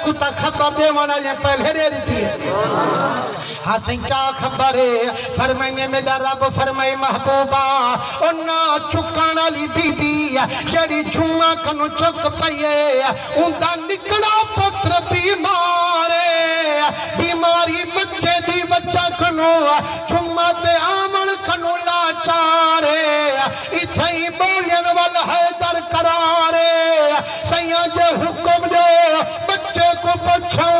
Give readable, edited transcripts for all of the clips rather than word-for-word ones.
کو تا خبر دے وانا لے پہلے دے دی تھی ہاں سی کیا خبر ہے فرمائنے میرا رب فرمائے محبوبہ انہا چکانا لی بی بی جڑی جمعہ کنو چک پئیے اندھا نکڑا پتر بیمارے بیماری بچے دی بچہ کنو جمعہ تے آمن کنو لاچارے اتھائی بولین والحیدر کرارے سیاج حکم دے بچے کو پچھوں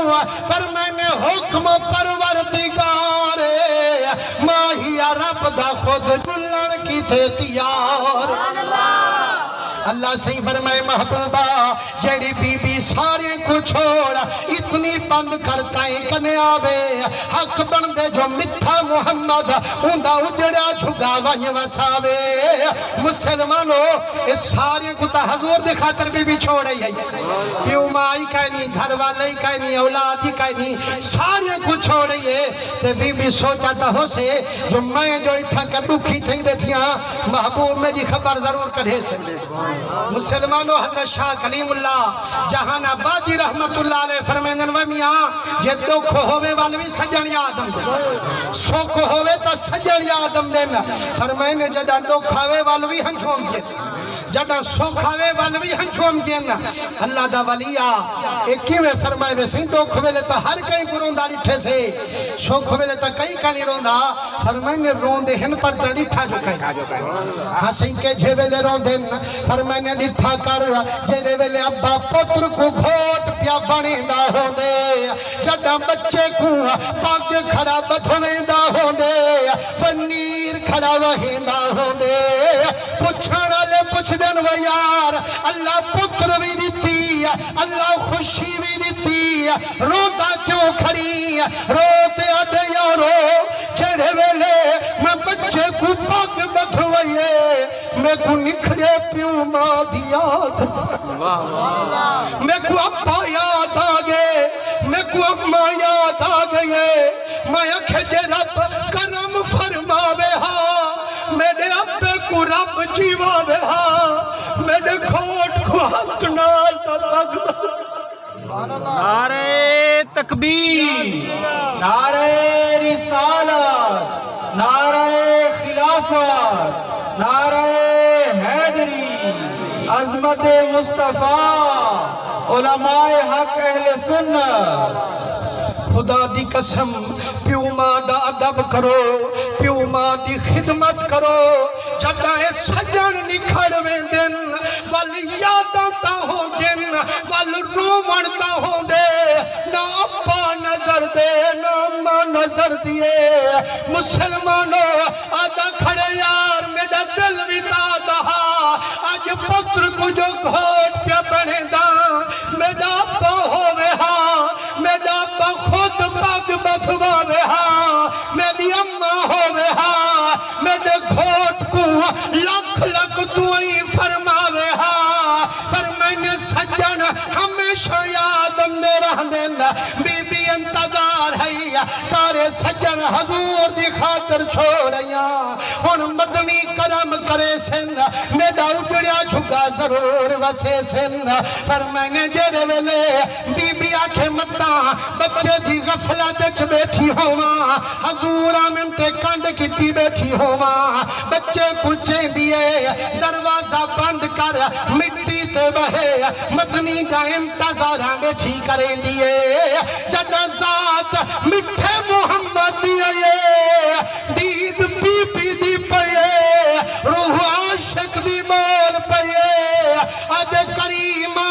فرمائنے حکم پروردگارے ماہیا رب دا خود جلن کی تھے تیار اللہ صحیح فرمائے محبوبہ جیڑی بی بی سارے کو چھوڑا اتنی بند کرتا ہے کنے آوے حق بندے جو مٹھا محمد اندھا اجڑا جھگا ونی وساوے مسلمانوں اس سارے کو تا حضور دے خاطر بی بی چھوڑے ہی پیو مائی کہیں نہیں گھر والے کہیں نہیں اولادی کہیں نہیں سارے کو چھوڑے ہی تے بی بی سوچا تا ہو سے جو میں جو اتھا کر دکھی تھی بیٹھیاں محبوب میں دی خبر ضرور کرے سے مسلمانوں حضرت شاہ کلیم اللہ جہان آبادی رحمت اللہ علیہ فرمائنن و میاں جے دکھ ہوئے والوی سجن یادم دین سوکھ ہوئے تا سجن یادم دین فرمائنے جڑا دکھ ہوئے والوی ہنچوم دین جڑا سوکھ ہوئے والوی ہنچوم دین اللہ دا ولیہ ایکی میں فرمائے ویسے دکھ ہوئے تا ہر کئی گروندہ ڈٹھے سے سوکھ ہوئے تا کئی کانی روندہ فرمائنے روندے ہن پر تا ڈٹھا جو کئی ہاں کے جھے ویلے روندن فرمائنے ڈٹھا کر جیرے ویلے ابا پتر کو گھوٹ پیا بنے دا ہو دے جڑا بچے کو پاک کھڑا بدھویں دا ہو دے فنیر کھڑا وہیں دا ہو دے پچھانا لے پچھ دن و یار اللہ پتر بھی دیتی اللہ خوشی بھی دیتی روتا کیوں کھڑی روتے آدھے یارو جیرے ویلے میں بچے کو پاک بدھوئے میں کو نکھڑے پیوں ماں دیاد میں کو ابا یاد آگے میں کو اممہ یاد آگئے میں اکھجے رب کرم فرماوے ہاں میرے ابے کو رب جیواوے ہاں میرے کھوٹ کو حق نال تک نعرہ تکبیر نعرہ رسالت نعرہ خلافت نعرہ حیدری عظمت مصطفیٰ علماء حق اہل سنت خدا دی قسم پیو ماں دا ادب کرو پیو ماں دی خدمت کرو جڑائے سجن نکھڑ میں دن وال یاداں تا ہو جن وال رومن تا ہو دے نہ اپا نظر دے نہ اماں نظر دیے مسلمانوں آدھا کھڑے یار میرا دل بھی دہا آج پتر کو جو گھوٹ پیا بڑھے دا میرا اپا ہوئے ہاں میرا اپا خود پاک بدھواوے ہاں میری اماں ہوئے ہاں میرے گھوٹ کو لکھ لکھ دعائیں فرماوے ہاں فرمائنے سجن ہمیشہ یاد میں رہ دینا بی بی انتظار ہے سارے سجن حضور دی خاطر چھوڑیاں ان مدنی کرم کرے سن میرا اجڑیا جھگا ضرور وسے سن فرمائنے جیرے ویلے بی بی آنکھیں متا بچے دی غفلت چ بیٹھی ہوا حضور آمن تے کانڈ کیتی بیٹھی ہوا بچے پوچھیں دیے دروازہ بند کر مٹی تے بہے مدنی کا انتظارہ بیٹھی کریں دیے جڑا ذات مٹھے محمد دیے دید بی بی دی پئے روح عاشق دی مول پئے اد کریمہ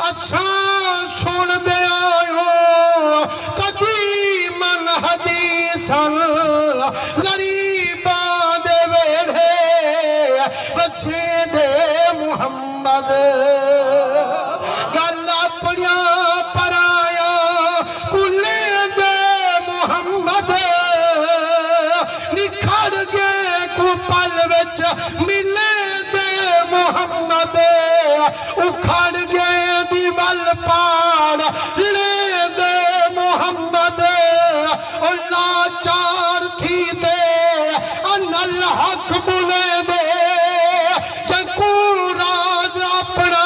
اسان سن دے آئیوں قدیمن حدیثن غریبان دے ویڑھے وسے دے محمد گل اپنیا پرایا کلے دے محمد نکھڑ گئے کو پل وچ ملے دے محمد اکھڑ گئے دیوال پاڑ لے دے محمد اللہ چار تھی دے ان الحق بلے دے جکو راز اپنا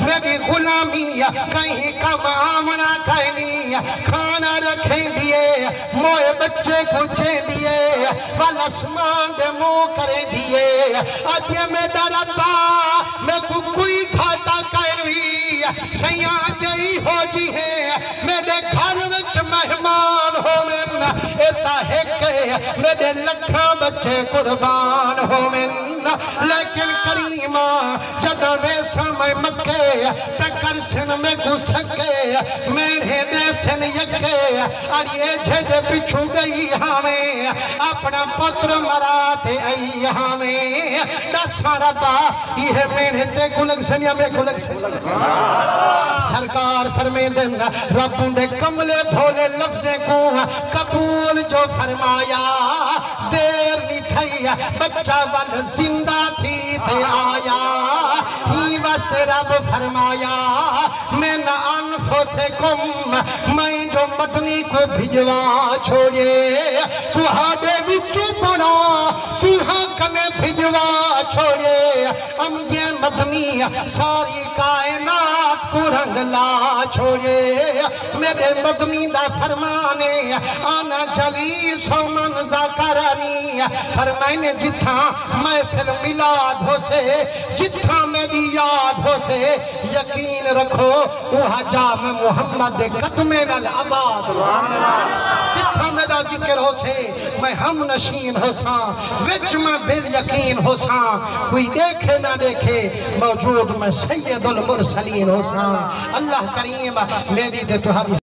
میری غلامی کہیں کم آمنا کہنی کھانا رکھیں دیے موئے بچے کچھیں دیے والاسمان دے منہ کریں دیے آدھے میں ڈرتا میں کوئی کھاتا کہنوی سیاں جئی ہو جی ہے میرے گھر وچ مہمان ہو من ایتا ہے کہ میرے لکھاں بچے قربان ہو من لیکن کریمہ جدہ میں سامے مکے ٹکر سن میں گسکے میرے دے سن یکے اور یہ جھد پچھو گئی ہمیں اپنا پتر مراتے آئی ہمیں دسا ربا یہ میرے تے گلگ سن یا میں گلگ سن سرکار فرمے دن رب دے کملے بھولے لفظیں کو قبول جو فرمایا دیر نہیں تھئی بچہ وال زندہ تھی تھے آیا ہی واسطے رب فرمایا میں نہ انفسکم میں جو مدنی کو بھجوا چھوڑے تو ہاڑے وچو پڑا تو ہاں کنے بھجوا چھوڑے امجے مدنی ساری کائنات کو رنگ لا چھوڑے میرے مدنی دا فرمانے آنا جلیس و من ذاکرانی فرمائنے جتھا محفل ملاد ہو سے جتھا میری یاد ہو سے یقین رکھو وہاں جا میں محمد قدم العباد جتھا میرا ذکر ہو سے میں ہم نشین ہو ساں وچ میں بل یقین ہو ساں کوئی دیکھے نہ دیکھے موجود میں سید المرسلین ہو ساں اللہ کریم میری دے تہاری